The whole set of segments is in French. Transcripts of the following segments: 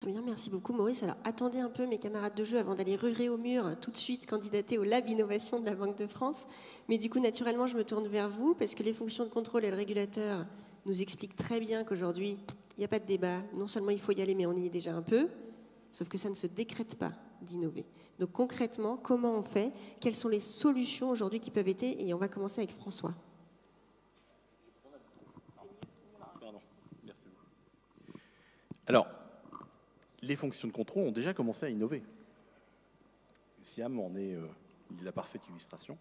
Très bien, merci beaucoup Maurice. Alors attendez un peu mes camarades de jeu avant d'aller ruer au mur, tout de suite candidater au Lab Innovation de la Banque de France. Mais du coup, naturellement, je me tourne vers vous parce que les fonctions de contrôle et le régulateur nous expliquent très bien qu'aujourd'hui, il n'y a pas de débat. Non seulement il faut y aller, mais on y est déjà un peu. Sauf que ça ne se décrète pas d'innover. Donc concrètement, comment on fait? Quelles sont les solutions aujourd'hui qui peuvent être? Et on va commencer avec François. Pardon, merci. Alors, les fonctions de contrôle ont déjà commencé à innover. SIAM en est la parfaite illustration.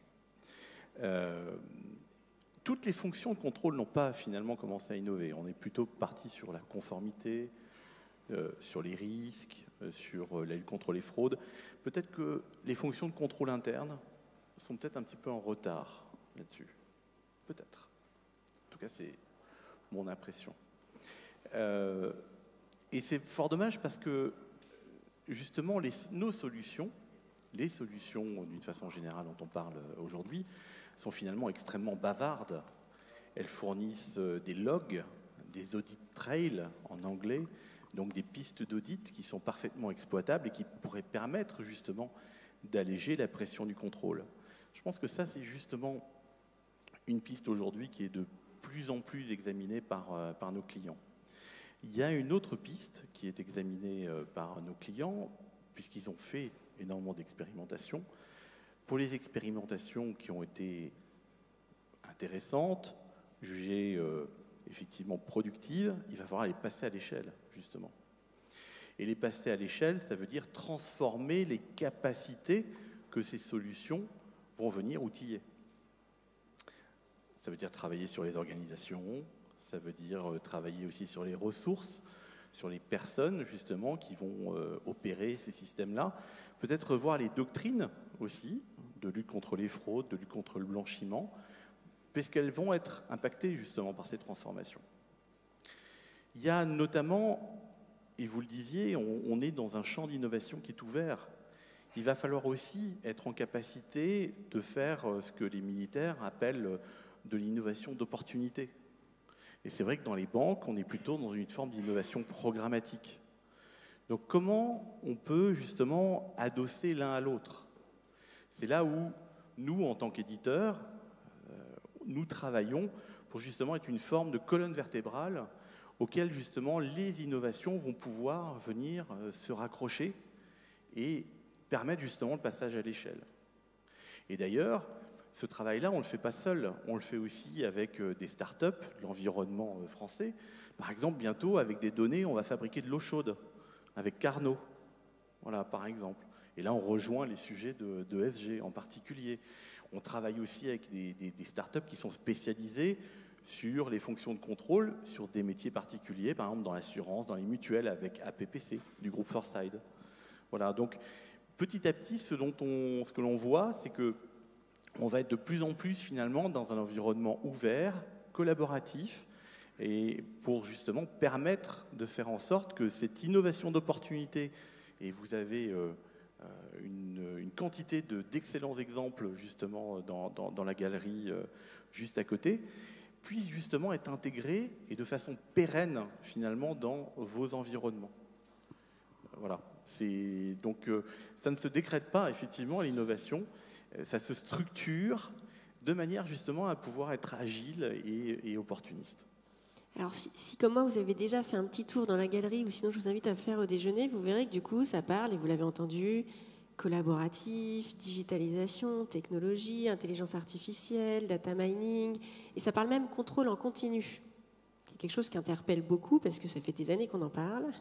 Toutes les fonctions de contrôle n'ont pas finalement commencé à innover. On est plutôt parti sur la conformité, sur les risques, sur la lutte contre les fraudes. Peut-être que les fonctions de contrôle interne sont peut-être un petit peu en retard là-dessus. Peut-être. En tout cas, c'est mon impression. Et c'est fort dommage parce que, justement, nos solutions, les solutions d'une façon générale dont on parle aujourd'hui, sont finalement extrêmement bavardes. Elles fournissent des logs, des audit trails en anglais, donc des pistes d'audit qui sont parfaitement exploitables et qui pourraient permettre justement d'alléger la pression du contrôle. Je pense que ça, c'est justement une piste aujourd'hui qui est de plus en plus examinée par nos clients. Il y a une autre piste qui est examinée par nos clients, puisqu'ils ont fait énormément d'expérimentations. Pour les expérimentations qui ont été intéressantes, jugées effectivement productives, il va falloir les passer à l'échelle, justement. Et les passer à l'échelle, ça veut dire transformer les capacités que ces solutions vont venir outiller. Ça veut dire travailler sur les organisations, ça veut dire travailler aussi sur les ressources, sur les personnes justement qui vont opérer ces systèmes-là. Peut-être revoir les doctrines aussi, de lutte contre les fraudes, de lutte contre le blanchiment, puisqu'elles vont être impactées justement par ces transformations. Il y a notamment, et vous le disiez, on est dans un champ d'innovation qui est ouvert. Il va falloir aussi être en capacité de faire ce que les militaires appellent de l'innovation d'opportunité. Et c'est vrai que dans les banques, on est plutôt dans une forme d'innovation programmatique. Donc comment on peut justement adosser l'un à l'autre? C'est là où nous, en tant qu'éditeurs, nous travaillons pour justement être une forme de colonne vertébrale auquel justement les innovations vont pouvoir venir se raccrocher et permettre justement le passage à l'échelle. Et d'ailleurs, ce travail-là, on ne le fait pas seul, on le fait aussi avec des startups, l'environnement français. Par exemple, bientôt, avec des données, on va fabriquer de l'eau chaude, avec Carnot, voilà, par exemple. Et là, on rejoint les sujets de ESG en particulier. On travaille aussi avec des startups qui sont spécialisées sur les fonctions de contrôle, sur des métiers particuliers, par exemple dans l'assurance, dans les mutuelles, avec APPC, du groupe Forside. Voilà, donc petit à petit, ce que l'on voit, c'est que on va être de plus en plus finalement dans un environnement ouvert, collaboratif, et pour justement permettre de faire en sorte que cette innovation d'opportunité, et vous avez une quantité d'excellents exemples justement dans la galerie juste à côté, puisse justement être intégrée et de façon pérenne finalement dans vos environnements. Voilà. Donc ça ne se décrète pas effectivement l'innovation. Ça se structure de manière justement à pouvoir être agile et opportuniste. Alors si comme moi vous avez déjà fait un petit tour dans la galerie ou sinon je vous invite à le faire au déjeuner, vous verrez que du coup ça parle, et vous l'avez entendu, collaboratif, digitalisation, technologie, intelligence artificielle, data mining, et ça parle même contrôle en continu. C'est quelque chose qui interpelle beaucoup parce que ça fait des années qu'on en parle,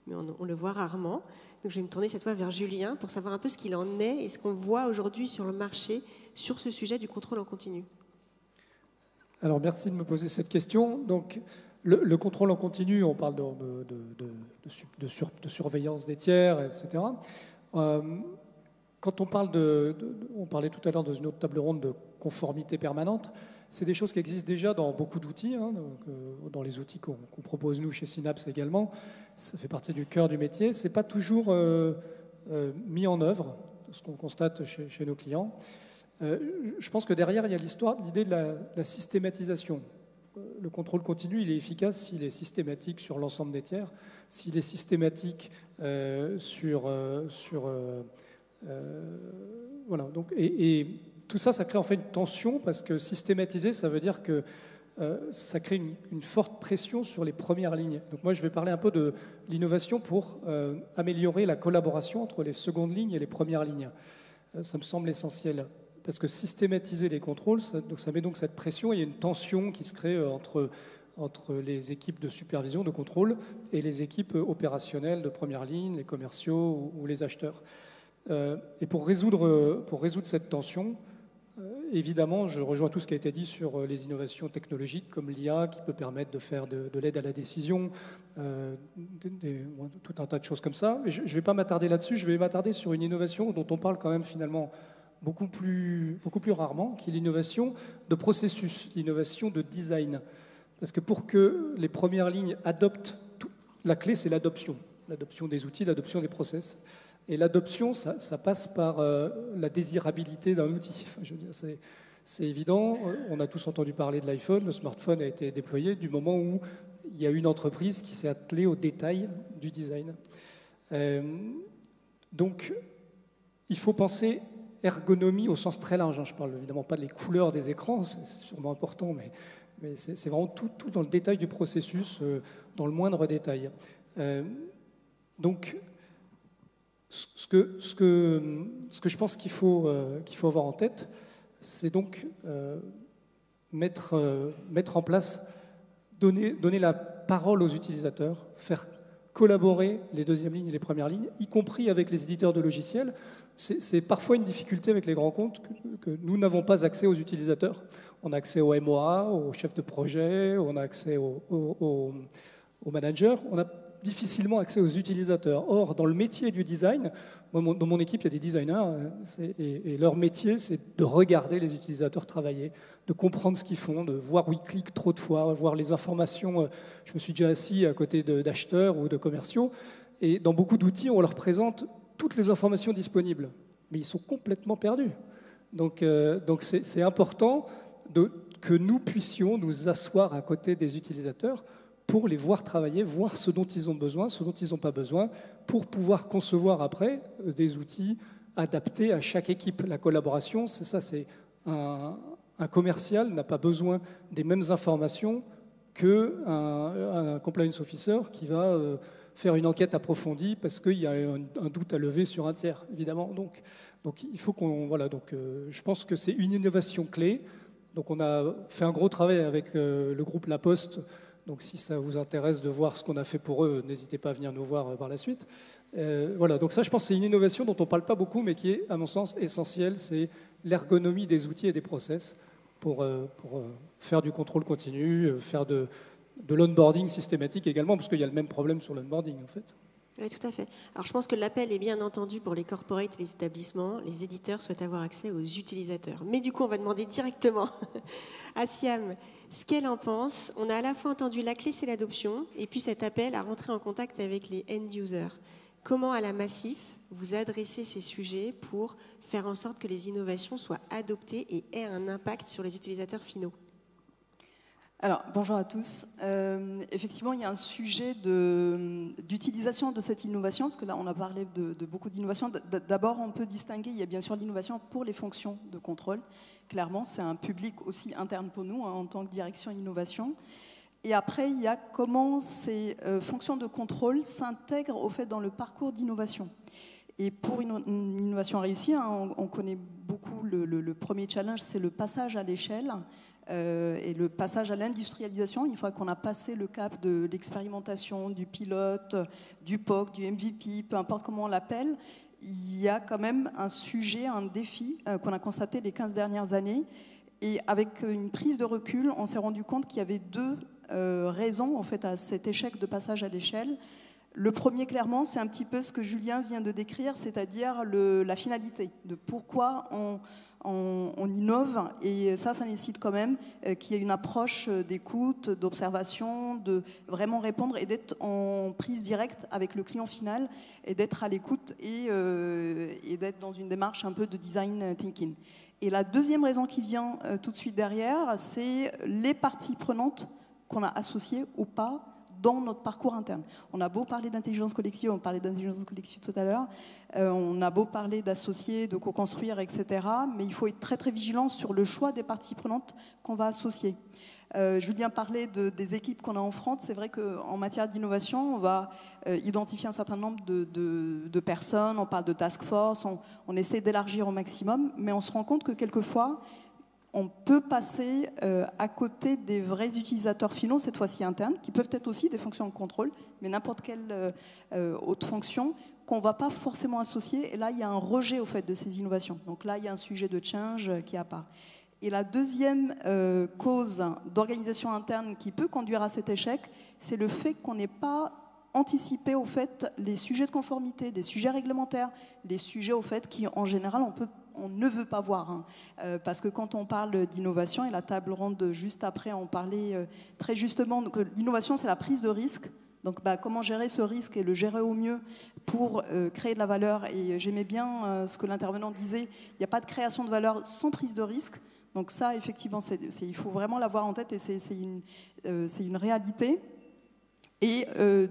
mais on le voit rarement. Donc je vais me tourner cette fois vers Julien pour savoir un peu ce qu'il en est et ce qu'on voit aujourd'hui sur le marché sur ce sujet du contrôle en continu. Alors merci de me poser cette question. Donc le contrôle en continu, on parle de surveillance des tiers, etc. Quand on parle on parlait tout à l'heure dans une autre table ronde de conformité permanente, c'est des choses qui existent déjà dans beaucoup d'outils, hein, dans les outils qu'on propose nous chez Synapse également. Ça fait partie du cœur du métier. C'est pas toujours mis en œuvre, ce qu'on constate chez nos clients. Je pense que derrière, il y a l'idée de la systématisation. le contrôle continu, il est efficace s'il est systématique sur l'ensemble des tiers, s'il est systématique voilà. Donc, et tout ça, ça crée en fait une tension parce que systématiser, ça veut dire que ça crée une forte pression sur les premières lignes. Donc moi, je vais parler un peu de l'innovation pour améliorer la collaboration entre les secondes lignes et les premières lignes. Ça me semble essentiel. Parce que systématiser les contrôles, ça met donc cette pression, et il y a une tension qui se crée entre les équipes de supervision, de contrôle, et les équipes opérationnelles de première ligne, les commerciaux ou les acheteurs. Et pour résoudre cette tension, évidemment, je rejoins tout ce qui a été dit sur les innovations technologiques comme l'IA qui peut permettre de faire de l'aide à la décision, tout un tas de choses comme ça. Mais je ne vais pas m'attarder là-dessus, je vais m'attarder sur une innovation dont on parle quand même finalement beaucoup plus rarement, qui est l'innovation de processus, l'innovation de design. Parce que pour que les premières lignes adoptent, la clé c'est l'adoption des outils, l'adoption des process. Et l'adoption, ça passe par la désirabilité d'un outil. Enfin, je veux dire, c'est évident. On a tous entendu parler de l'iPhone. Le smartphone a été déployé du moment où il y a une entreprise qui s'est attelée aux détails du design. Donc, il faut penser ergonomie au sens très large. Je ne parle évidemment pas des couleurs des écrans, c'est sûrement important, mais c'est vraiment tout dans le détail du processus, dans le moindre détail. Donc, ce que je pense qu'il faut avoir en tête, c'est donc mettre en place, donner la parole aux utilisateurs, faire collaborer les deuxièmes lignes et les premières lignes, y compris avec les éditeurs de logiciels. C'est parfois une difficulté avec les grands comptes que nous n'avons pas accès aux utilisateurs. On a accès au MOA, au chef de projet, on a accès au manager, on a difficilement accès aux utilisateurs. Or, dans le métier du design, dans mon équipe, il y a des designers, et leur métier, c'est de regarder les utilisateurs travailler, de comprendre ce qu'ils font, de voir où ils cliquent trop de fois, voir les informations. Je me suis déjà assis à côté d'acheteurs ou de commerciaux, et dans beaucoup d'outils, on leur présente toutes les informations disponibles, mais ils sont complètement perdus. Donc c'est important que nous puissions nous asseoir à côté des utilisateurs pour les voir travailler, voir ce dont ils ont besoin, ce dont ils n'ont pas besoin, pour pouvoir concevoir après des outils adaptés à chaque équipe. La collaboration, c'est ça, c'est un commercial n'a pas besoin des mêmes informations qu'un compliance officer qui va faire une enquête approfondie parce qu'il y a un doute à lever sur un tiers, évidemment. Donc il faut qu'on... Voilà, donc je pense que c'est une innovation clé. Donc on a fait un gros travail avec le groupe La Poste. Donc si ça vous intéresse de voir ce qu'on a fait pour eux, n'hésitez pas à venir nous voir par la suite. Voilà, donc ça je pense que c'est une innovation dont on ne parle pas beaucoup, mais qui est à mon sens essentielle, c'est l'ergonomie des outils et des process pour faire du contrôle continu, faire de l'onboarding systématique également, parce qu'il y a le même problème sur l'onboarding en fait. Oui, tout à fait. Alors je pense que l'appel est bien entendu pour les corporates et les établissements. Les éditeurs souhaitent avoir accès aux utilisateurs. Mais du coup, on va demander directement à Siam ce qu'elle en pense. On a à la fois entendu la clé, c'est l'adoption, et puis cet appel à rentrer en contact avec les end-users. Comment, à la Massif, vous adressez ces sujets pour faire en sorte que les innovations soient adoptées et aient un impact sur les utilisateurs finaux ? Alors, bonjour à tous. Effectivement, il y a un sujet d'utilisation de cette innovation, parce que là, on a parlé de beaucoup d'innovations. D'abord, on peut distinguer, il y a bien sûr l'innovation pour les fonctions de contrôle. Clairement, c'est un public aussi interne pour nous, en tant que direction innovation. Et après, il y a comment ces fonctions de contrôle s'intègrent au fait dans le parcours d'innovation. Et pour une innovation réussie, on connaît beaucoup le premier challenge, c'est le passage à l'échelle. Et le passage à l'industrialisation, une fois qu'on a passé le cap de l'expérimentation, du pilote, du POC, du MVP, peu importe comment on l'appelle, il y a quand même un sujet, un défi qu'on a constaté les 15 dernières années. Et avec une prise de recul, on s'est rendu compte qu'il y avait deux raisons en fait, à cet échec de passage à l'échelle. Le premier, clairement, c'est un petit peu ce que Julien vient de décrire, c'est-à-dire la finalité, de pourquoi on innove, et ça nécessite quand même qu'il y ait une approche d'écoute, d'observation, de vraiment répondre et d'être en prise directe avec le client final et d'être à l'écoute et d'être dans une démarche un peu de design thinking. Et la deuxième raison qui vient tout de suite derrière, c'est les parties prenantes qu'on a associées ou pas dans notre parcours interne. On a beau parler d'intelligence collective, on parlait d'intelligence collective tout à l'heure, on a beau parler d'associer, de co-construire, etc., mais il faut être très très vigilant sur le choix des parties prenantes qu'on va associer. Julien parlait des équipes qu'on a en France. C'est vrai qu'en matière d'innovation, on va identifier un certain nombre de personnes, on parle de task force, on essaie d'élargir au maximum, mais on se rend compte que quelquefois, on peut passer à côté des vrais utilisateurs finaux, cette fois-ci internes, qui peuvent être aussi des fonctions de contrôle, mais n'importe quelle autre fonction qu'on ne va pas forcément associer. Et là, il y a un rejet au fait de ces innovations. Donc là, il y a un sujet de change qui apparaît. Et la deuxième cause d'organisation interne qui peut conduire à cet échec, c'est le fait qu'on n'ait pas anticipé au fait les sujets de conformité, des sujets réglementaires, les sujets au fait qui en général on ne veut pas voir. Hein. Parce que quand on parle d'innovation, et la table ronde juste après en parlait très justement, que l'innovation c'est la prise de risque. Donc comment gérer ce risque et le gérer au mieux pour créer de la valeur. Et j'aimais bien ce que l'intervenant disait, il n'y a pas de création de valeur sans prise de risque. Donc ça, effectivement, il faut vraiment l'avoir en tête et c'est une réalité. Et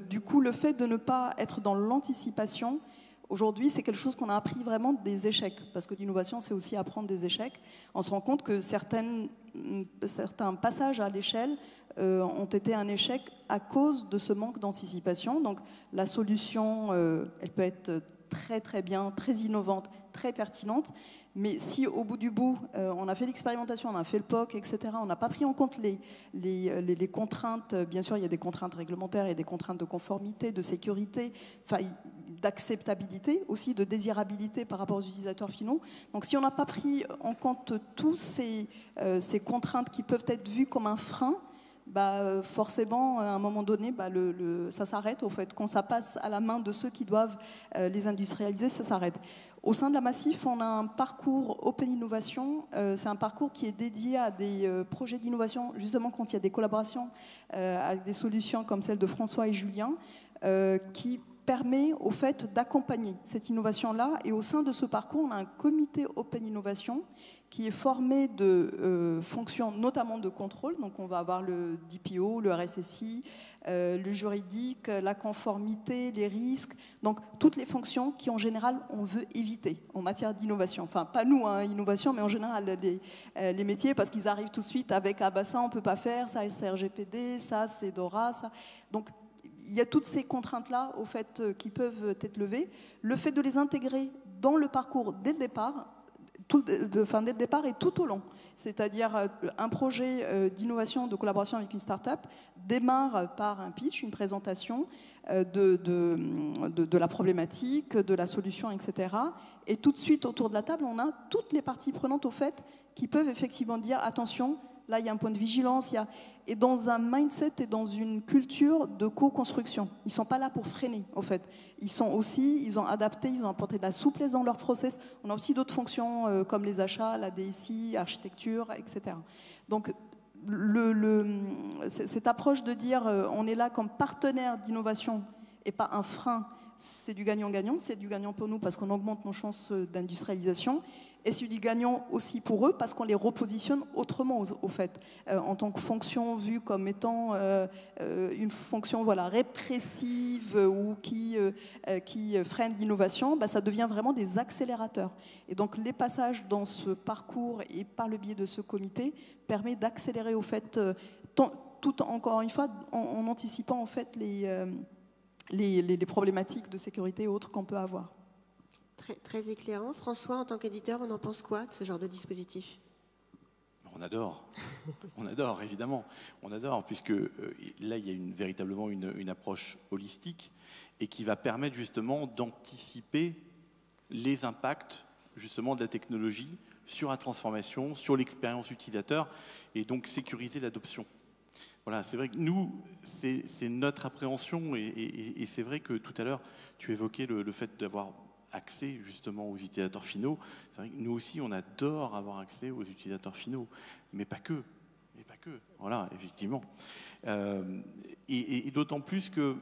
du coup, le fait de ne pas être dans l'anticipation, aujourd'hui, c'est quelque chose qu'on a appris vraiment des échecs. Parce que l'innovation, c'est aussi apprendre des échecs. On se rend compte que certains passages à l'échelle ont été un échec à cause de ce manque d'anticipation. Donc la solution, elle peut être très très bien, très innovante, très pertinente. Mais si au bout du bout, on a fait l'expérimentation, on a fait le POC, etc., on n'a pas pris en compte les contraintes, bien sûr il y a des contraintes réglementaires, il y a des contraintes de conformité, de sécurité, d'acceptabilité, aussi de désirabilité par rapport aux utilisateurs finaux. Donc si on n'a pas pris en compte tous ces contraintes qui peuvent être vues comme un frein, forcément, à un moment donné, ça s'arrête au fait. Quand ça passe à la main de ceux qui doivent les industrialiser, ça s'arrête. Au sein de la Massif, on a un parcours Open Innovation. C'est un parcours qui est dédié à des projets d'innovation, justement quand il y a des collaborations avec des solutions comme celle de François et Julien, qui permet au fait d'accompagner cette innovation-là. Et au sein de ce parcours, on a un comité Open Innovation qui est formé de fonctions notamment de contrôle. Donc on va avoir le DPO, le RSSI, le juridique, la conformité, les risques. Donc toutes les fonctions qui en général on veut éviter en matière d'innovation. Enfin pas nous, hein, innovation, mais en général les métiers, parce qu'ils arrivent tout de suite avec ça on ne peut pas faire, ça c'est RGPD, ça c'est DORA, ça. Donc il y a toutes ces contraintes-là au fait qui peuvent être levées. Le fait de les intégrer dans le parcours dès le départ, dès le départ et tout au long. C'est-à-dire un projet d'innovation, de collaboration avec une start-up démarre par un pitch, une présentation de la problématique, de la solution, etc. Et tout de suite, autour de la table, on a toutes les parties prenantes au fait qui peuvent effectivement dire attention, là il y a un point de vigilance, et dans un mindset et dans une culture de co-construction. Ils ne sont pas là pour freiner, en fait. Ils ont adapté, ils ont apporté de la souplesse dans leur process. On a aussi d'autres fonctions comme les achats, la DSI, architecture, etc. Donc, cette approche de dire on est là comme partenaire d'innovation et pas un frein, c'est du gagnant-gagnant. C'est du gagnant pour nous parce qu'on augmente nos chances d'industrialisation. Et c'est du gagnant aussi pour eux parce qu'on les repositionne autrement au fait. En tant que fonction vue comme étant une fonction répressive ou qui freine l'innovation, ça devient vraiment des accélérateurs. Et donc les passages dans ce parcours et par le biais de ce comité permet d'accélérer au fait, tout encore une fois en anticipant en fait les problématiques de sécurité et autres qu'on peut avoir. Très, très éclairant. François, en tant qu'éditeur, on en pense quoi de ce genre de dispositif ? On adore, évidemment. On adore, puisque là, il y a véritablement une approche holistique et qui va permettre justement d'anticiper les impacts justement de la technologie sur la transformation, sur l'expérience utilisateur et donc sécuriser l'adoption. Voilà, c'est vrai que nous, c'est notre appréhension et c'est vrai que tout à l'heure, tu évoquais le fait d'avoir accès justement aux utilisateurs finaux. C'est vrai que nous aussi, on adore avoir accès aux utilisateurs finaux, mais pas que. Voilà, effectivement. Et d'autant plus que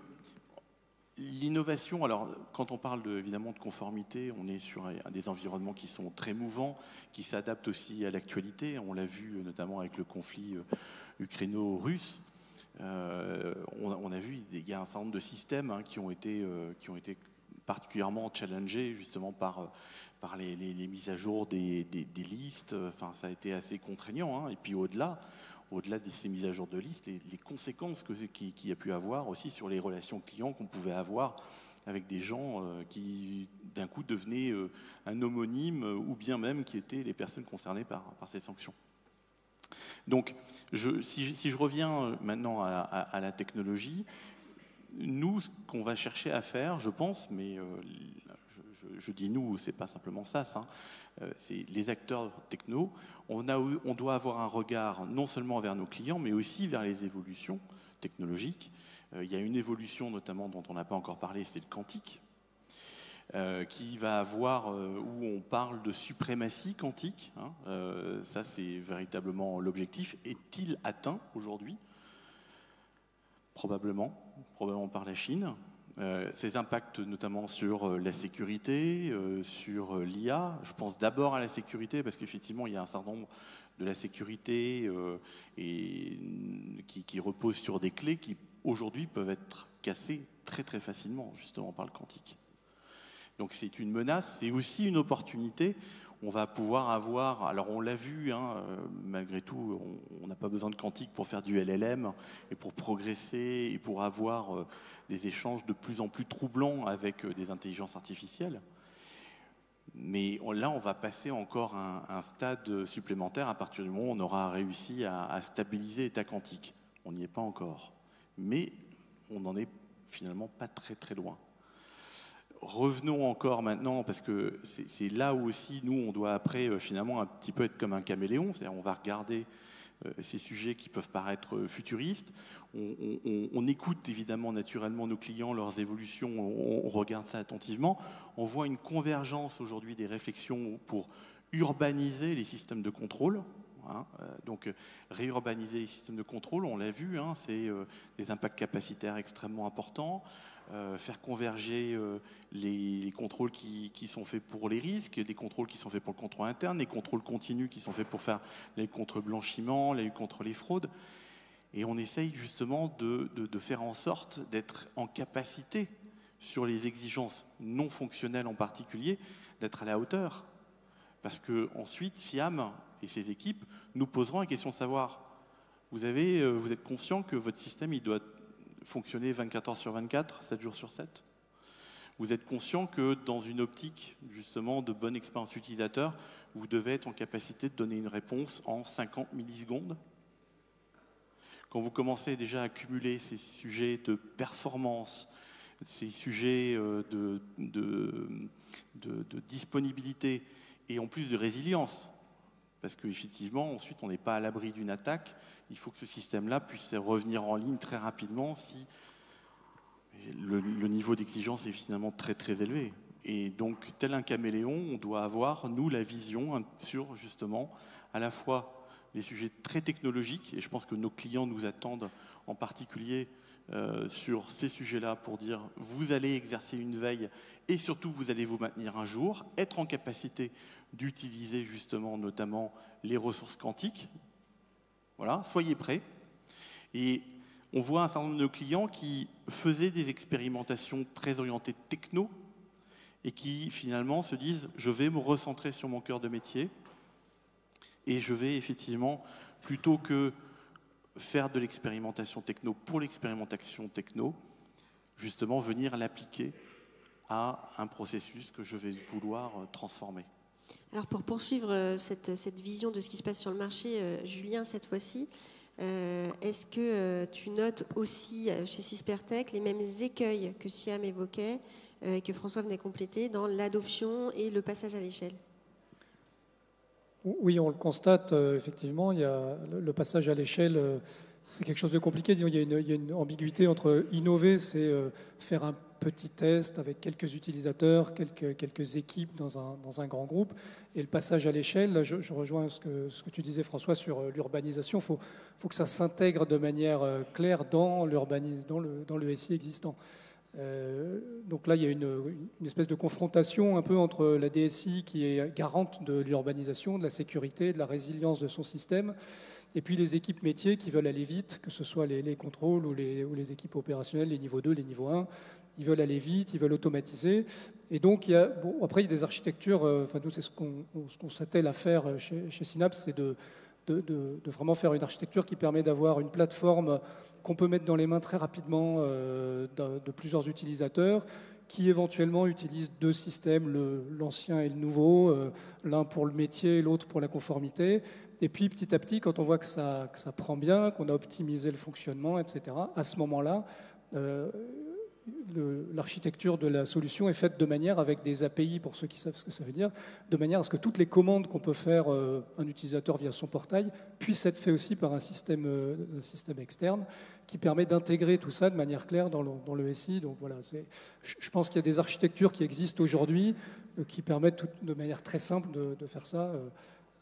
L'innovation, alors quand on parle évidemment de conformité, on est sur des environnements qui sont très mouvants, qui s'adaptent aussi à l'actualité. On l'a vu notamment avec le conflit ukraino-russe. On a vu il y a un certain nombre de systèmes qui ont été particulièrement challengés justement par les mises à jour des listes. Enfin, ça a été assez contraignant. Et puis au-delà de ces mises à jour de listes, les conséquences qu'il y a pu avoir aussi sur les relations clients qu'on pouvait avoir avec des gens qui d'un coup devenaient un homonyme ou bien même qui étaient les personnes concernées par ces sanctions. Donc, si je reviens maintenant à la technologie, nous, ce qu'on va chercher à faire, je pense, mais je dis nous, c'est pas simplement SAS, c'est les acteurs techno, on doit avoir un regard non seulement vers nos clients, mais aussi vers les évolutions technologiques. Il y a une évolution notamment dont on n'a pas encore parlé, c'est le quantique, qui va avoir, où on parle de suprématie quantique. Ça, c'est véritablement l'objectif. Est-il atteint aujourd'hui ? Probablement par la Chine. Ces impacts notamment sur la sécurité, sur l'IA. Je pense d'abord à la sécurité parce qu'effectivement il y a un certain nombre de la sécurité qui repose sur des clés qui aujourd'hui peuvent être cassées très très facilement justement par le quantique. Donc c'est une menace, c'est aussi une opportunité. On va pouvoir avoir, alors on l'a vu, malgré tout, on n'a pas besoin de quantique pour faire du LLM et pour progresser et pour avoir des échanges de plus en plus troublants avec des intelligences artificielles. Mais là, on va passer encore un stade supplémentaire à partir du moment où on aura réussi à stabiliser l'état quantique. On n'y est pas encore, mais on n'en est finalement pas très très loin. Revenons encore maintenant, parce que c'est là où aussi, nous, on doit après finalement un petit peu être comme un caméléon, c'est-à-dire on va regarder ces sujets qui peuvent paraître futuristes, on écoute évidemment naturellement nos clients, leurs évolutions, on regarde ça attentivement, on voit une convergence aujourd'hui des réflexions pour urbaniser les systèmes de contrôle. Donc réurbaniser les systèmes de contrôle, on l'a vu, c'est des impacts capacitaires extrêmement importants. Faire converger les contrôles qui sont faits pour les risques, des contrôles qui sont faits pour le contrôle interne, les contrôles continus qui sont faits pour faire la lutte contre le blanchiment, la lutte contre les fraudes. Et on essaye justement de faire en sorte d'être en capacité, sur les exigences non fonctionnelles en particulier, d'être à la hauteur. Parce que ensuite, SIAM et ses équipes nous poseront la question de savoir, vous êtes conscient que votre système il doit fonctionner 24 heures sur 24, 7 jours sur 7. Vous êtes conscient que dans une optique justement de bonne expérience utilisateur, vous devez être en capacité de donner une réponse en 50 millisecondes. Quand vous commencez déjà à cumuler ces sujets de performance, ces sujets de disponibilité et en plus de résilience, parce qu'effectivement, ensuite, on n'est pas à l'abri d'une attaque. Il faut que ce système-là puisse revenir en ligne très rapidement si le niveau d'exigence est finalement très très élevé. Et donc, tel un caméléon, on doit avoir, nous, la vision sur justement à la fois les sujets très technologiques, et je pense que nos clients nous attendent en particulier sur ces sujets-là pour dire vous allez exercer une veille et surtout vous allez vous maintenir un jour, être en capacité d'utiliser justement notamment les ressources quantiques. Voilà, soyez prêts. Et on voit un certain nombre de clients qui faisaient des expérimentations très orientées techno et qui finalement se disent je vais me recentrer sur mon cœur de métier et je vais effectivement, plutôt que faire de l'expérimentation techno pour l'expérimentation techno, justement venir l'appliquer à un processus que je vais vouloir transformer. Alors pour poursuivre cette vision de ce qui se passe sur le marché, Julien, cette fois-ci, est-ce que tu notes aussi chez Syspertech les mêmes écueils que Siam évoquait et que François venait compléter dans l'adoption et le passage à l'échelle ? Oui, on le constate, effectivement, il y a le passage à l'échelle, c'est quelque chose de compliqué. Il y a une ambiguïté entre innover, c'est faire un petit test avec quelques utilisateurs, quelques équipes dans un grand groupe. Et le passage à l'échelle, là, je rejoins ce que tu disais, François, sur l'urbanisation. Il faut que ça s'intègre de manière claire dans le SI existant. Donc là, il y a une espèce de confrontation un peu entre la DSI qui est garante de l'urbanisation, de la sécurité, de la résilience de son système, et puis les équipes métiers qui veulent aller vite, que ce soit les contrôles ou les équipes opérationnelles, les niveaux 2, les niveaux 1. Ils veulent aller vite, ils veulent automatiser. Et donc, après, il y a des architectures, nous, c'est ce qu'on s'attelle à faire chez Synapse, c'est de vraiment faire une architecture qui permet d'avoir une plateforme qu'on peut mettre dans les mains très rapidement de plusieurs utilisateurs, qui éventuellement utilisent 2 systèmes, l'ancien et le nouveau, l'un pour le métier, l'autre pour la conformité. Et puis petit à petit, quand on voit que ça prend bien, qu'on a optimisé le fonctionnement, etc., à ce moment-là, l'architecture de la solution est faite de manière, avec des API pour ceux qui savent ce que ça veut dire, de manière à ce que toutes les commandes qu'on peut faire un utilisateur via son portail puissent être faites aussi par un système externe qui permet d'intégrer tout ça de manière claire dans le SI. Donc voilà, je pense qu'il y a des architectures qui existent aujourd'hui qui permettent de manière très simple de faire ça,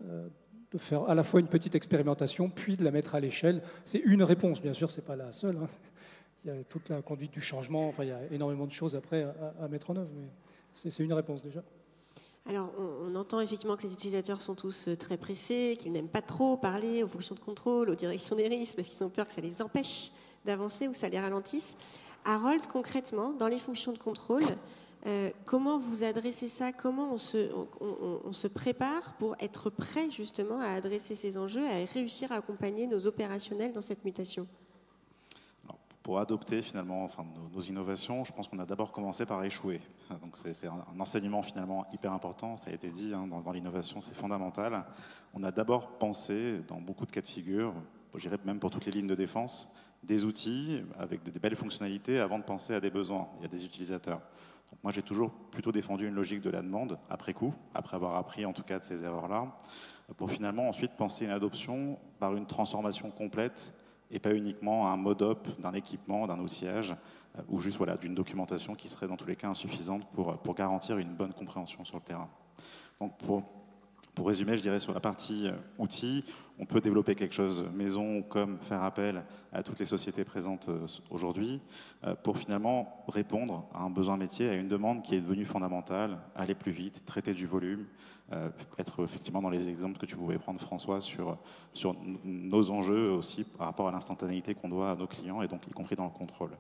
de faire à la fois une petite expérimentation puis de la mettre à l'échelle. C'est une réponse, bien sûr, c'est pas la seule, hein. Il y a toute la conduite du changement, il y a énormément de choses après à mettre en œuvre, mais c'est une réponse déjà. Alors, on entend effectivement que les utilisateurs sont tous très pressés, qu'ils n'aiment pas trop parler aux fonctions de contrôle, aux directions des risques, parce qu'ils ont peur que ça les empêche d'avancer ou que ça les ralentisse. Harold, concrètement, dans les fonctions de contrôle, comment vous adressez ça? Comment on se prépare pour être prêt justement à adresser ces enjeux, à réussir à accompagner nos opérationnels dans cette mutation? Pour adopter finalement nos innovations, je pense qu'on a d'abord commencé par échouer. Donc c'est un enseignement finalement hyper important, ça a été dit, hein, dans l'innovation c'est fondamental. On a d'abord pensé, dans beaucoup de cas de figure, je dirais même pour toutes les lignes de défense, des outils avec des belles fonctionnalités avant de penser à des besoins et à des utilisateurs. Donc moi j'ai toujours plutôt défendu une logique de la demande après coup, après avoir appris en tout cas de ces erreurs-là, pour finalement ensuite penser une adoption par une transformation complète et pas uniquement un mode-up d'un équipement, d'un outillage, ou juste d'une documentation qui serait dans tous les cas insuffisante pour garantir une bonne compréhension sur le terrain. Donc pour résumer, je dirais sur la partie outils, on peut développer quelque chose maison comme faire appel à toutes les sociétés présentes aujourd'hui pour finalement répondre à un besoin métier, à une demande qui est devenue fondamentale, aller plus vite, traiter du volume, être effectivement dans les exemples que tu pouvais prendre François sur nos enjeux aussi par rapport à l'instantanéité qu'on doit à nos clients et donc y compris dans le contrôle.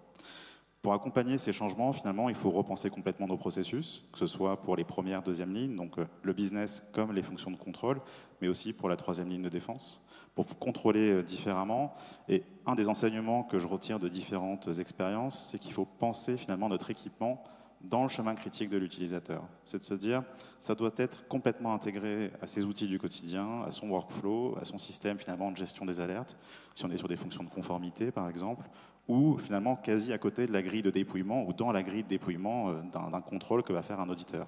Pour accompagner ces changements, finalement, il faut repenser complètement nos processus, que ce soit pour les premières, deuxième lignes, donc le business comme les fonctions de contrôle, mais aussi pour la troisième ligne de défense, pour contrôler différemment. Et un des enseignements que je retire de différentes expériences, c'est qu'il faut penser finalement notre équipement dans le chemin critique de l'utilisateur. C'est de se dire, ça doit être complètement intégré à ses outils du quotidien, à son workflow, à son système finalement de gestion des alertes, si on est sur des fonctions de conformité par exemple, ou finalement quasi à côté de la grille de dépouillement ou dans la grille de dépouillement d'un contrôle que va faire un auditeur.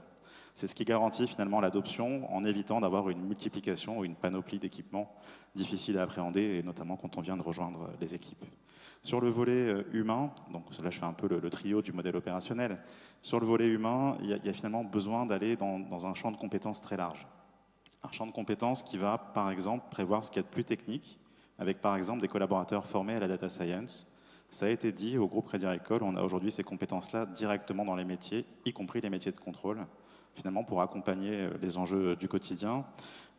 C'est ce qui garantit finalement l'adoption en évitant d'avoir une multiplication ou une panoplie d'équipements difficiles à appréhender, et notamment quand on vient de rejoindre les équipes. Sur le volet humain, donc là je fais un peu le trio du modèle opérationnel, sur le volet humain, il y a finalement besoin d'aller dans un champ de compétences très large. Un champ de compétences qui va par exemple prévoir ce qu'il y a de plus technique, avec par exemple des collaborateurs formés à la data science. Ça a été dit au groupe Crédit Agricole, on a aujourd'hui ces compétences-là directement dans les métiers, y compris les métiers de contrôle, finalement pour accompagner les enjeux du quotidien,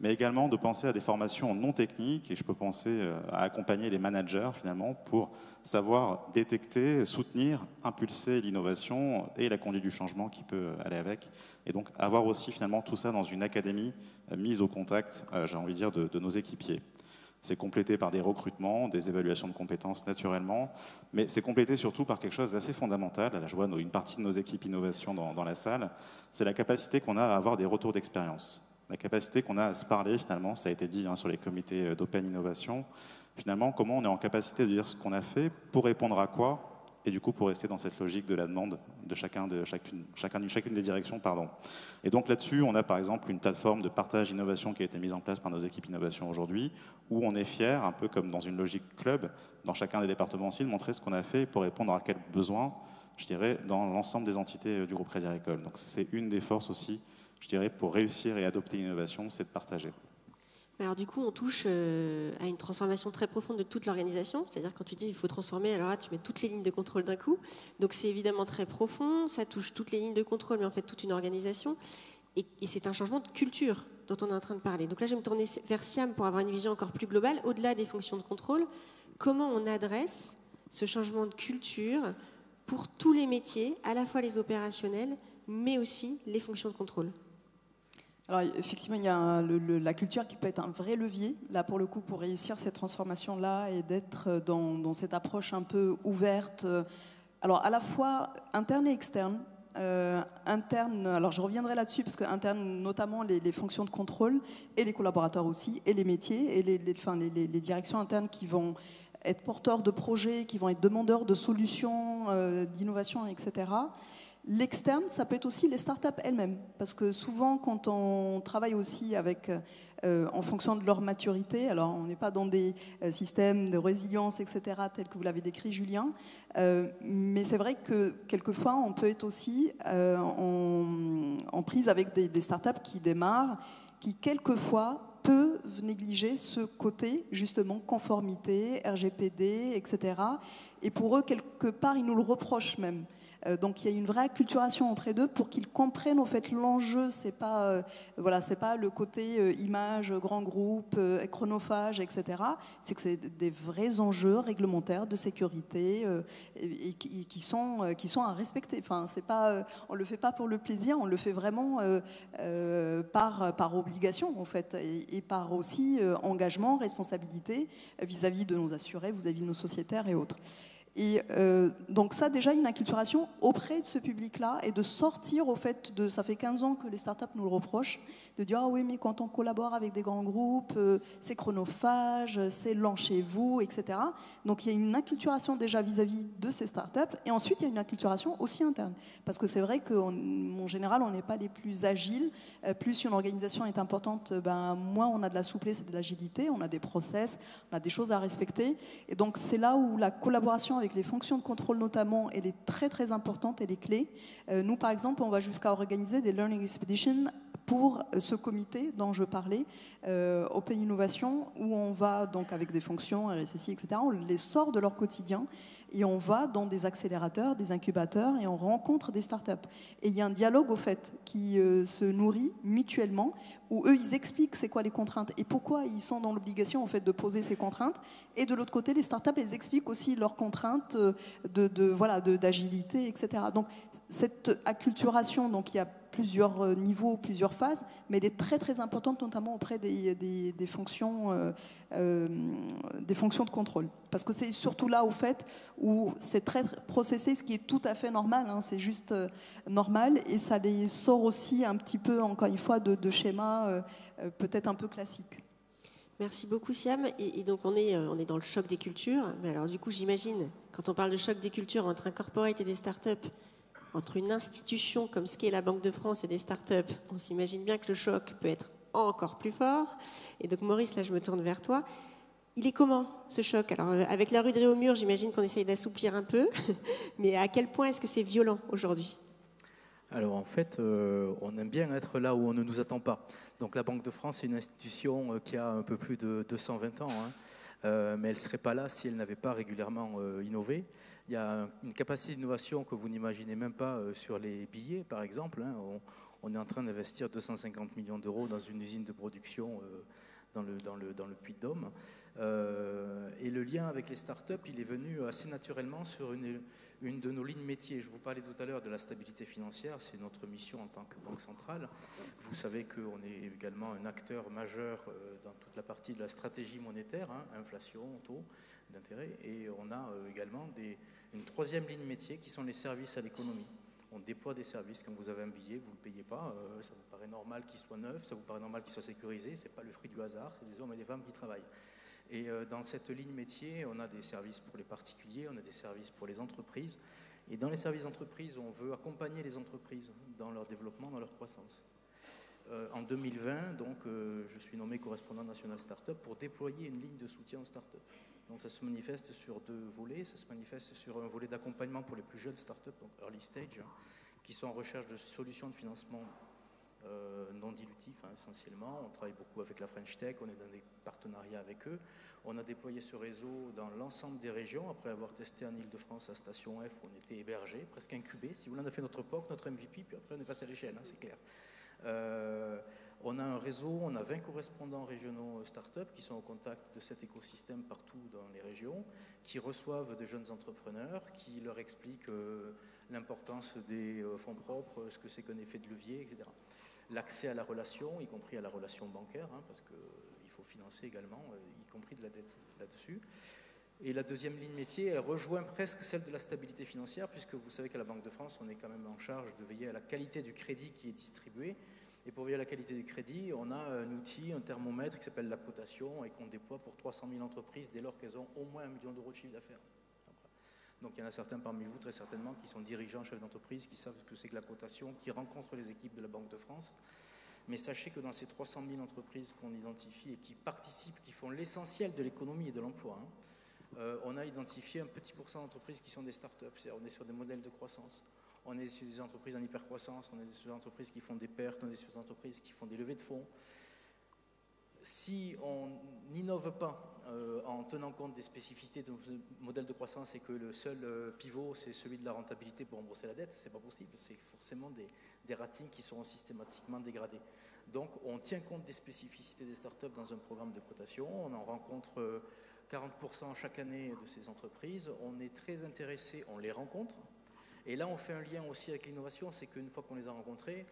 mais également de penser à des formations non techniques, et je peux penser à accompagner les managers finalement pour savoir détecter, soutenir, impulser l'innovation et la conduite du changement qui peut aller avec, et donc avoir aussi finalement tout ça dans une académie mise au contact, j'ai envie de dire, de nos équipiers. C'est complété par des recrutements, des évaluations de compétences naturellement, mais c'est complété surtout par quelque chose d'assez fondamental. Là, je vois une partie de nos équipes innovation dans la salle, c'est la capacité qu'on a à avoir des retours d'expérience. La capacité qu'on a à se parler finalement, ça a été dit sur les comités d'Open Innovation, finalement comment on est en capacité de dire ce qu'on a fait, pour répondre à quoi, et du coup pour rester dans cette logique de la demande de chacune des directions. Et donc là-dessus, on a par exemple une plateforme de partage innovation qui a été mise en place par nos équipes innovation aujourd'hui, où on est fiers, un peu comme dans une logique club, dans chacun des départements aussi, de montrer ce qu'on a fait pour répondre à quel besoin, je dirais, dans l'ensemble des entités du groupe Crédit Agricole. Donc c'est une des forces aussi, je dirais, pour réussir et adopter l'innovation, c'est de partager. Alors du coup, on touche à une transformation très profonde de toute l'organisation. C'est-à-dire quand tu dis il faut transformer, alors là tu mets toutes les lignes de contrôle d'un coup. Donc c'est évidemment très profond, ça touche toutes les lignes de contrôle, mais en fait toute une organisation. Et c'est un changement de culture dont on est en train de parler. Donc là je vais me tourner vers Siam pour avoir une vision encore plus globale, au-delà des fonctions de contrôle. Comment on adresse ce changement de culture pour tous les métiers, à la fois les opérationnels, mais aussi les fonctions de contrôle? Alors effectivement, il y a la culture qui peut être un vrai levier, là pour le coup, pour réussir cette transformation-là et d'être dans cette approche un peu ouverte, alors à la fois interne et externe. Interne, alors je reviendrai là-dessus parce que interne, notamment les fonctions de contrôle et les collaborateurs aussi, et les métiers, et les directions internes qui vont être porteurs de projets, qui vont être demandeurs de solutions, d'innovation, etc. L'externe, ça peut être aussi les startups elles-mêmes, parce que souvent, quand on travaille aussi avec, en fonction de leur maturité, alors on n'est pas dans des systèmes de résilience, etc., tels que vous l'avez décrit, Julien, mais c'est vrai que quelquefois, on peut être aussi en prise avec des startups qui démarrent, qui quelquefois peuvent négliger ce côté, justement, conformité, RGPD, etc. Et pour eux, quelque part, ils nous le reprochent même. Donc il y a une vraie acculturation entre les deux pour qu'ils comprennent au fait l'enjeu. C'est pas c'est pas le côté image, grand groupe, chronophage, etc. C'est que c'est des vrais enjeux réglementaires de sécurité et qui sont à respecter. Enfin c'est pas on le fait pas pour le plaisir, on le fait vraiment par obligation en fait et par aussi engagement, responsabilité vis-à-vis de nos assurés, vis-à-vis de nos sociétaires et autres. Et donc ça, déjà, une acculturation auprès de ce public-là et de sortir au fait de... Ça fait 15 ans que les startups nous le reprochent, de dire « Ah oui, mais quand on collabore avec des grands groupes, c'est chronophage, c'est lent chez vous, etc. » Donc il y a une acculturation déjà vis-à-vis de ces startups et ensuite il y a une acculturation aussi interne. Parce que c'est vrai qu'en général, on n'est pas les plus agiles. Plus une organisation est importante, moins on a de la souplesse et de l'agilité, on a des process, on a des choses à respecter. Et donc c'est là où la collaboration avec les fonctions de contrôle notamment, elle est très très importante, elle est clé. Nous par exemple, on va jusqu'à organiser des Learning Expeditions pour ce comité dont je parlais, Open Innovation, où on va donc avec des fonctions, RSSI, etc., on les sort de leur quotidien et on va dans des accélérateurs, des incubateurs et on rencontre des startups. Et il y a un dialogue au fait qui se nourrit mutuellement, où eux ils expliquent c'est quoi les contraintes et pourquoi ils sont dans l'obligation en fait de poser ces contraintes. Et de l'autre côté, les startups elles expliquent aussi leurs contraintes d'agilité, etc. Donc cette acculturation, donc il y a plusieurs niveaux, plusieurs phases, mais elle est très très importante, notamment auprès des fonctions de contrôle. Parce que c'est surtout là, au fait, où c'est très processé, ce qui est tout à fait normal, hein, c'est juste normal, et ça les sort aussi un petit peu, encore une fois, de schémas peut-être un peu classiques. Merci beaucoup Siam. Et donc on est dans le choc des cultures. Mais alors du coup j'imagine, quand on parle de choc des cultures entre un corporate et des startups, entre une institution comme ce qu'est la Banque de France et des startups, on s'imagine bien que le choc peut être encore plus fort. Et donc Maurice, là je me tourne vers toi. Il est comment ce choc? Alors avec la rue de Réaumur, j'imagine qu'on essaye d'assouplir un peu. Mais à quel point est-ce que c'est violent aujourd'hui? Alors en fait, on aime bien être là où on ne nous attend pas. Donc la Banque de France, c'est une institution qui a un peu plus de 220 ans, hein. Mais elle ne serait pas là si elle n'avait pas régulièrement innové. Il y a une capacité d'innovation que vous n'imaginez même pas sur les billets, par exemple, hein. On est en train d'investir 250 millions d'euros dans une usine de production dans le Puy-de-Dôme. Et le lien avec les startups, il est venu assez naturellement sur une de nos lignes métiers. Je vous parlais tout à l'heure de la stabilité financière, c'est notre mission en tant que banque centrale. Vous savez qu'on est également un acteur majeur dans toute la partie de la stratégie monétaire, hein, inflation, taux d'intérêt, et on a également une troisième ligne métier qui sont les services à l'économie. On déploie des services. Quand vous avez un billet, vous ne le payez pas. Ça vous paraît normal qu'il soit neuf, ça vous paraît normal qu'il soit sécurisé. Ce n'est pas le fruit du hasard, c'est des hommes et des femmes qui travaillent. Et dans cette ligne métier, on a des services pour les particuliers, on a des services pour les entreprises. Et dans les services d'entreprise, on veut accompagner les entreprises dans leur développement, dans leur croissance. En 2020, donc, je suis nommé correspondant national start-up pour déployer une ligne de soutien aux start-up. Donc ça se manifeste sur deux volets. Ça se manifeste sur un volet d'accompagnement pour les plus jeunes start-up, donc early stage, hein, qui sont en recherche de solutions de financement non dilutifs essentiellement. On travaille beaucoup avec la French Tech, on est dans des partenariats avec eux. On a déployé ce réseau dans l'ensemble des régions, après avoir testé en Ile-de-France à Station F, où on était hébergé, presque incubé. Si vous voulez, on a fait notre POC, notre MVP, puis après on est passé à l'échelle, c'est clair. On a un réseau, on a 20 correspondants régionaux start-up qui sont au contact de cet écosystème partout dans les régions, qui reçoivent des jeunes entrepreneurs, qui leur expliquent l'importance des fonds propres, ce que c'est qu'un effet de levier, etc. L'accès à la relation, y compris à la relation bancaire, parce qu'il faut financer également, y compris de la dette là-dessus. Et la deuxième ligne métier, elle rejoint presque celle de la stabilité financière, puisque vous savez qu'à la Banque de France, on est quand même en charge de veiller à la qualité du crédit qui est distribué. Et pour veiller à la qualité du crédit, on a un outil, un thermomètre qui s'appelle la cotation et qu'on déploie pour 300 000 entreprises dès lors qu'elles ont au moins 1 million d'euros de chiffre d'affaires. Donc il y en a certains parmi vous, très certainement, qui sont dirigeants, chefs d'entreprise, qui savent ce que c'est que la cotation, qui rencontrent les équipes de la Banque de France. Mais sachez que dans ces 300 000 entreprises qu'on identifie et qui participent, qui font l'essentiel de l'économie et de l'emploi, on a identifié un petit pourcent d'entreprises qui sont des start-up, c'est-à-dire on est sur des modèles de croissance. On est sur des entreprises en hypercroissance, on est sur des entreprises qui font des pertes, on est sur des entreprises qui font des levées de fonds. Si on n'innove pas en tenant compte des spécificités de notre modèle de croissance et que le seul pivot c'est celui de la rentabilité pour rembourser la dette, c'est pas possible, c'est forcément des ratings qui seront systématiquement dégradés. Donc on tient compte des spécificités des startups dans un programme de cotation, on en rencontre 40% chaque année de ces entreprises, on est très intéressé, on les rencontre. Et là, on fait un lien aussi avec l'innovation, c'est qu'une fois qu'on les a rencontrées,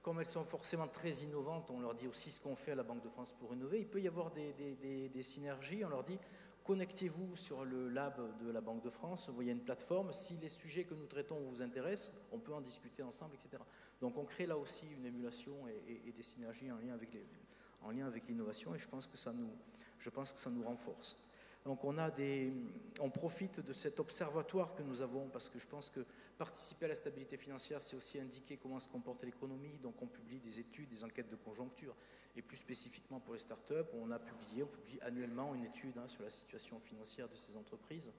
comme elles sont forcément très innovantes, on leur dit aussi ce qu'on fait à la Banque de France pour innover. Il peut y avoir des synergies, on leur dit connectez-vous sur le lab de la Banque de France, vous voyez une plateforme, si les sujets que nous traitons vous intéressent, on peut en discuter ensemble, etc. Donc on crée là aussi une émulation et des synergies en lien avec l'innovation et je pense que ça nous renforce. Donc on profite de cet observatoire que nous avons parce que je pense que participer à la stabilité financière, c'est aussi indiquer comment se comporte l'économie. Donc on publie des études, des enquêtes de conjoncture. Et plus spécifiquement pour les startups, on publie annuellement une étude sur la situation financière de ces entreprises.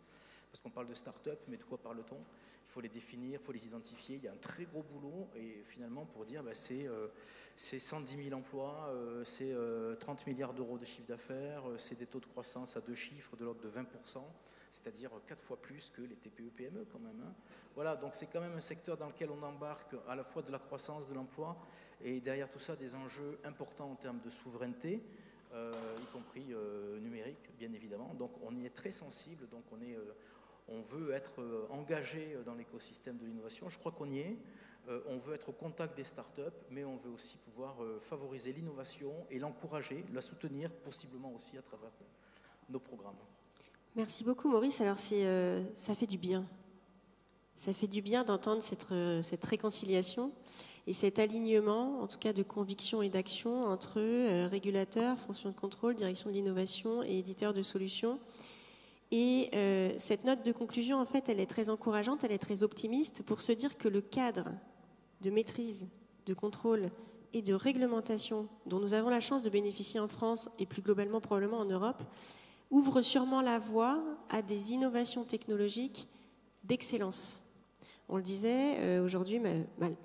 Parce qu'on parle de start-up, mais de quoi parle-t-on? Il faut les définir, il faut les identifier. Il y a un très gros boulot. Et finalement, pour dire, c'est 110 000 emplois, c'est 30 milliards d'euros de chiffre d'affaires, c'est des taux de croissance à 2 chiffres de l'ordre de 20%, c'est-à-dire 4 fois plus que les TPE-PME quand même. Voilà, donc c'est quand même un secteur dans lequel on embarque à la fois de la croissance, de l'emploi, et derrière tout ça, des enjeux importants en termes de souveraineté, y compris numérique, bien évidemment. Donc on y est très sensible, donc on veut être engagé dans l'écosystème de l'innovation. Je crois qu'on y est. On veut être au contact des startups, mais on veut aussi pouvoir favoriser l'innovation et l'encourager, la soutenir, possiblement aussi à travers nos programmes. Merci beaucoup Maurice. Alors ça fait du bien. Ça fait du bien d'entendre cette réconciliation et cet alignement, en tout cas de conviction et d'action entre régulateurs, fonctions de contrôle, direction de l'innovation et éditeurs de solutions. Et cette note de conclusion, en fait, elle est très encourageante, elle est très optimiste pour se dire que le cadre de maîtrise, de contrôle et de réglementation dont nous avons la chance de bénéficier en France et plus globalement probablement en Europe ouvre sûrement la voie à des innovations technologiques d'excellence. On le disait, aujourd'hui,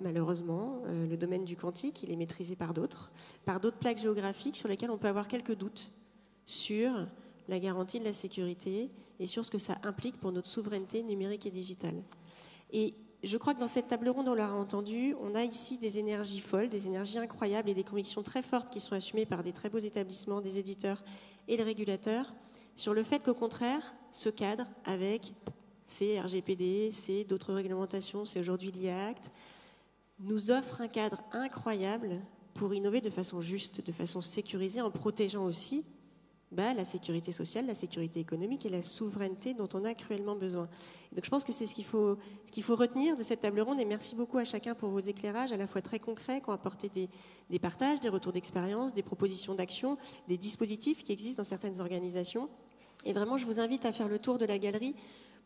malheureusement, le domaine du quantique, il est maîtrisé par d'autres plaques géographiques sur lesquelles on peut avoir quelques doutes sur la garantie de la sécurité et sur ce que ça implique pour notre souveraineté numérique et digitale. Et je crois que dans cette table ronde, on l'aura entendu, on a ici des énergies folles, des énergies incroyables et des convictions très fortes qui sont assumées par des très beaux établissements, des éditeurs et les régulateurs, sur le fait qu'au contraire, ce cadre avec ces RGPD, c'est d'autres réglementations, c'est aujourd'hui l'IA-Act, nous offre un cadre incroyable pour innover de façon juste, de façon sécurisée, en protégeant aussi la sécurité sociale, la sécurité économique et la souveraineté dont on a cruellement besoin. Et donc je pense que c'est ce qu'il faut retenir de cette table ronde et merci beaucoup à chacun pour vos éclairages à la fois très concrets qui ont apporté des partages, des retours d'expérience, des propositions d'action, des dispositifs qui existent dans certaines organisations. Et vraiment, je vous invite à faire le tour de la galerie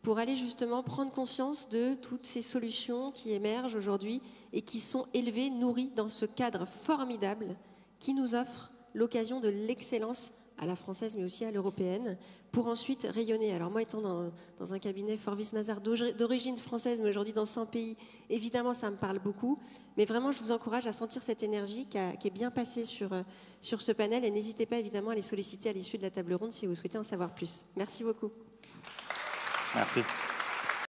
pour aller justement prendre conscience de toutes ces solutions qui émergent aujourd'hui et qui sont élevées, nourries dans ce cadre formidable qui nous offre l'occasion de l'excellence à la française, mais aussi à l'européenne, pour ensuite rayonner. Alors moi, étant dans un cabinet Forvis Mazars d'origine française, mais aujourd'hui dans 100 pays, évidemment, ça me parle beaucoup. Mais vraiment, je vous encourage à sentir cette énergie qui est bien passée sur ce panel. Et n'hésitez pas, évidemment, à les solliciter à l'issue de la table ronde si vous souhaitez en savoir plus. Merci beaucoup. Merci.